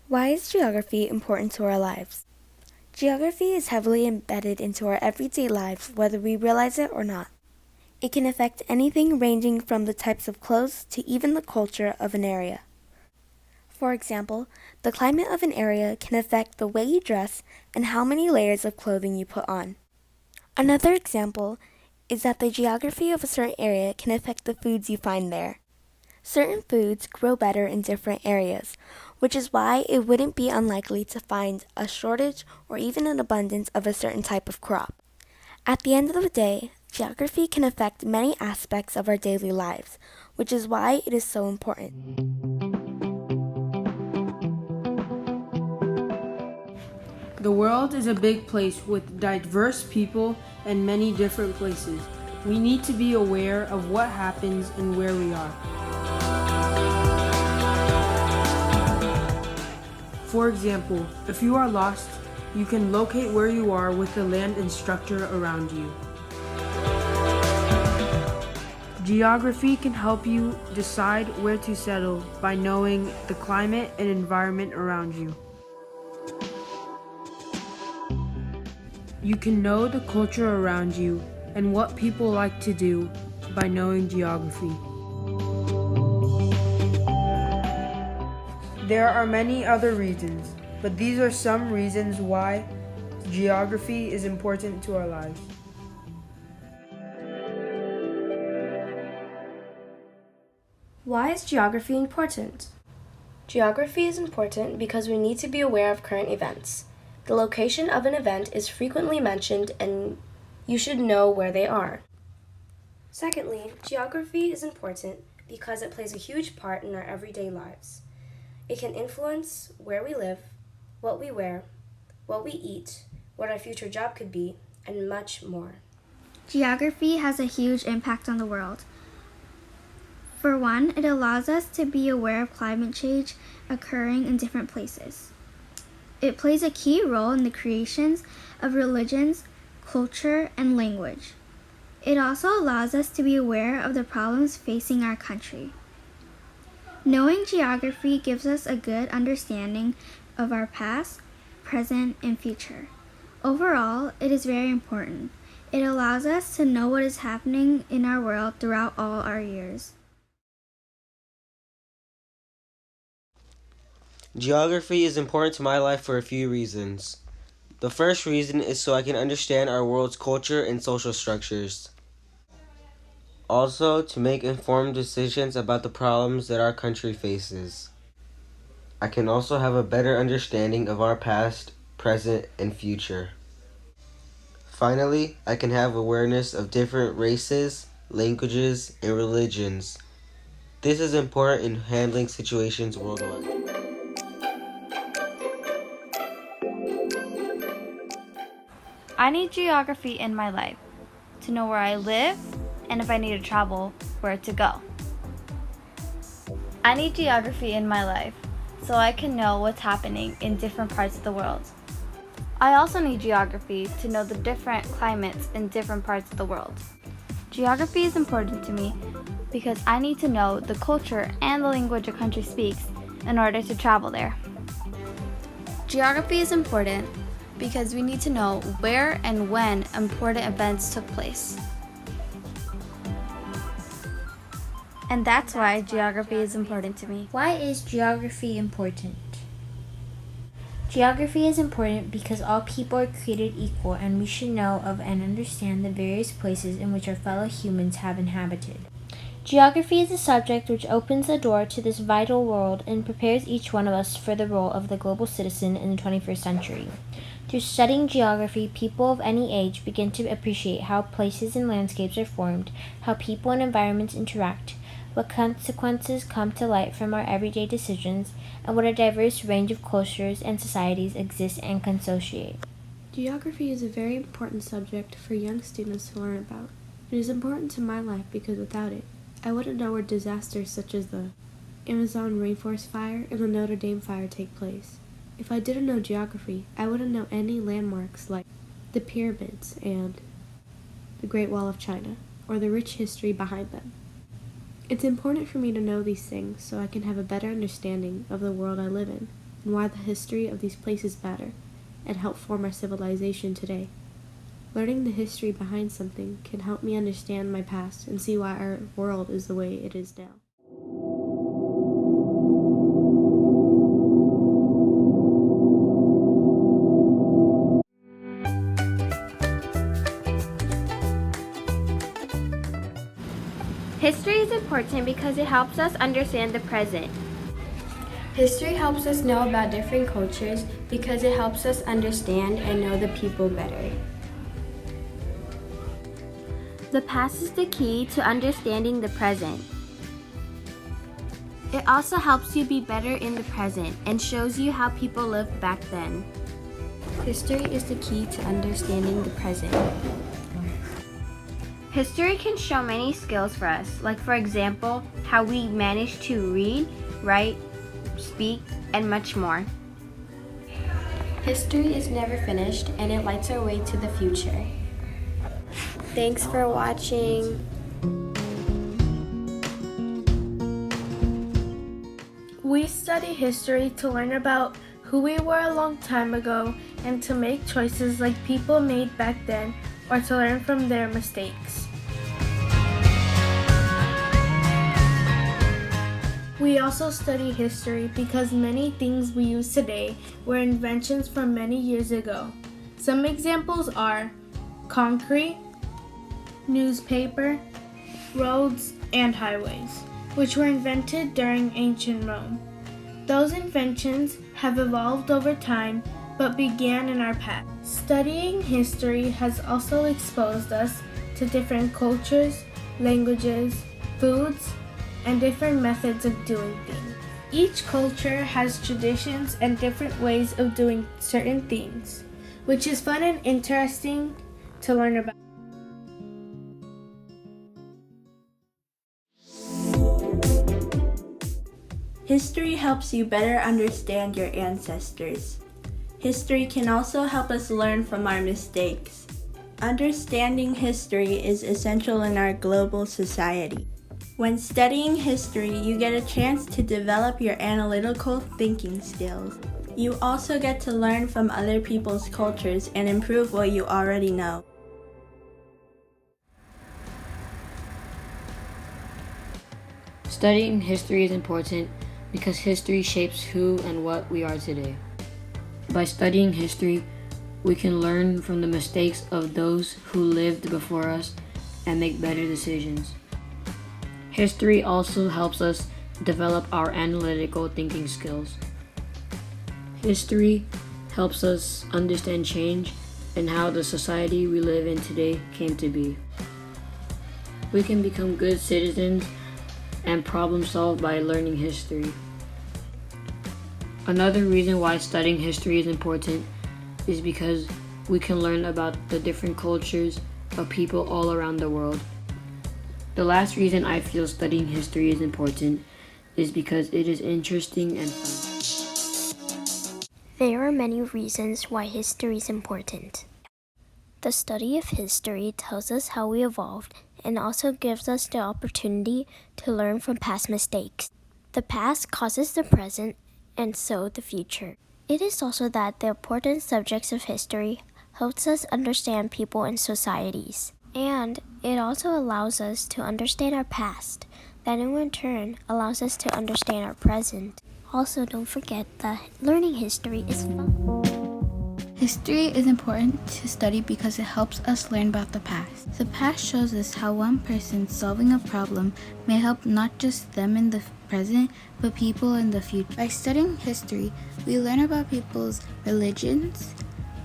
Why is geography important to our lives? Geography is heavily embedded into our everyday lives, whether we realize it or not. It can affect anything ranging from the types of clothes to even the culture of an area. For example, the climate of an area can affect the way you dress and how many layers of clothing you put on. Another example is that the geography of a certain area can affect the foods you find there. Certain foods grow better in different areas, which is why it wouldn't be unlikely to find a shortage or even an abundance of a certain type of crop. At the end of the day, geography can affect many aspects of our daily lives, which is why it is so important. The world is a big place with diverse people and many different places. We need to be aware of what happens and where we are. For example, if you are lost, you can locate where you are with the land and structure around you. Geography can help you decide where to settle by knowing the climate and environment around you. You can know the culture around you and what people like to do by knowing geography. There are many other reasons, but these are some reasons why geography is important to our lives. Why is geography important? Geography is important because we need to be aware of current events. The location of an event is frequently mentioned and you should know where they are. Secondly, geography is important because it plays a huge part in our everyday lives. It can influence where we live, what we wear, what we eat, what our future job could be, and much more. Geography has a huge impact on the world. For one, it allows us to be aware of climate change occurring in different places. It plays a key role in the creations of religions, culture, and language. It also allows us to be aware of the problems facing our country. Knowing geography gives us a good understanding of our past, present, and future. Overall, it is very important. It allows us to know what is happening in our world throughout all our years. Geography is important to my life for a few reasons. The first reason is so I can understand our world's culture and social structures. Also, to make informed decisions about the problems that our country faces. I can also have a better understanding of our past, present, and future. Finally, I can have awareness of different races, languages, and religions. This is important in handling situations worldwide. I need geography in my life to know where I live and if I need to travel, where to go. I need geography in my life so I can know what's happening in different parts of the world. I also need geography to know the different climates in different parts of the world. Geography is important to me because I need to know the culture and the language a country speaks in order to travel there. Geography is important because we need to know where and when important events took place. And that's why geography is important to me. Why is geography important? Geography is important because all people are created equal and we should know of and understand the various places in which our fellow humans have inhabited. Geography is a subject which opens the door to this vital world and prepares each one of us for the role of the global citizen in the 21st century. Through studying geography, people of any age begin to appreciate how places and landscapes are formed, how people and environments interact, what consequences come to light from our everyday decisions, and what a diverse range of cultures and societies exist and can associate. Geography is a very important subject for young students to learn about. It is important to my life because without it, I wouldn't know where disasters such as the Amazon rainforest fire and the Notre Dame fire take place. If I didn't know geography, I wouldn't know any landmarks like the pyramids and the Great Wall of China, or the rich history behind them. It's important for me to know these things so I can have a better understanding of the world I live in. and why the history of these places matter and help form our civilization today. Learning the history behind something can help me understand my past and see why our world is the way it is now. History is important because it helps us understand the present. History helps us know about different cultures because it helps us understand and know the people better. The past is the key to understanding the present. It also helps you be better in the present and shows you how people lived back then. History is the key to understanding the present. History can show many skills for us, like for example, how we manage to read, write, speak, and much more. History is never finished and it lights our way to the future. Thanks for watching. We study history to learn about who we were a long time ago and to make choices like people made back then or to learn from their mistakes. We also study history because many things we use today were inventions from many years ago. Some examples are concrete, newspaper, roads, and highways, which were invented during ancient Rome. Those inventions have evolved over time but began in our past. Studying history has also exposed us to different cultures, languages, foods, and different methods of doing things. Each culture has traditions and different ways of doing certain things, which is fun and interesting to learn about. History helps you better understand your ancestors. History can also help us learn from our mistakes. Understanding history is essential in our global society. When studying history, you get a chance to develop your analytical thinking skills. You also get to learn from other people's cultures and improve what you already know. Studying history is important because history shapes who and what we are today. By studying history, we can learn from the mistakes of those who lived before us and make better decisions. History also helps us develop our analytical thinking skills. History helps us understand change and how the society we live in today came to be. We can become good citizens and problem solve by learning history. Another reason why studying history is important is because we can learn about the different cultures of people all around the world. The last reason I feel studying history is important is because it is interesting and fun. There are many reasons why history is important. The study of history tells us how we evolved and also gives us the opportunity to learn from past mistakes. The past causes the present and so the future. It is also that the important subjects of history helps us understand people and societies. And it also allows us to understand our past, that in turn allows us to understand our present. Also, don't forget that learning history is fun. History is important to study because it helps us learn about the past. The past shows us how one person solving a problem may help not just them in the present, but people in the future. By studying history, we learn about people's religions,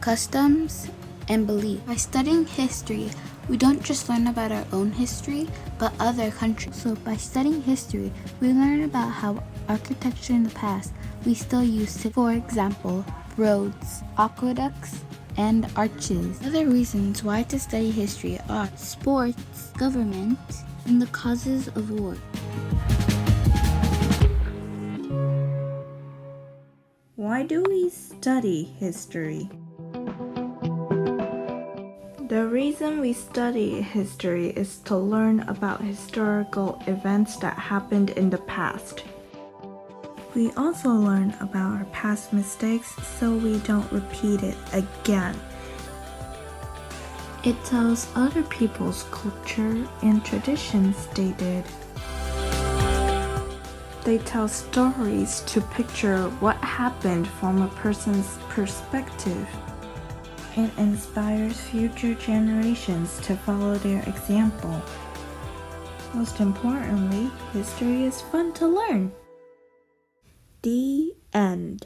customs, and beliefs. By studying history, we don't just learn about our own history, but other countries. So by studying history, we learn about how architecture in the past we still use to, for example, roads, aqueducts, and arches. Other reasons why to study history are sports, government, and the causes of war. Why do we study history? The reason we study history is to learn about historical events that happened in the past. We also learn about our past mistakes so we don't repeat it again. It tells other people's culture and traditions they did. They tell stories to picture what happened from a person's perspective. It inspires future generations to follow their example. Most importantly, history is fun to learn. The end.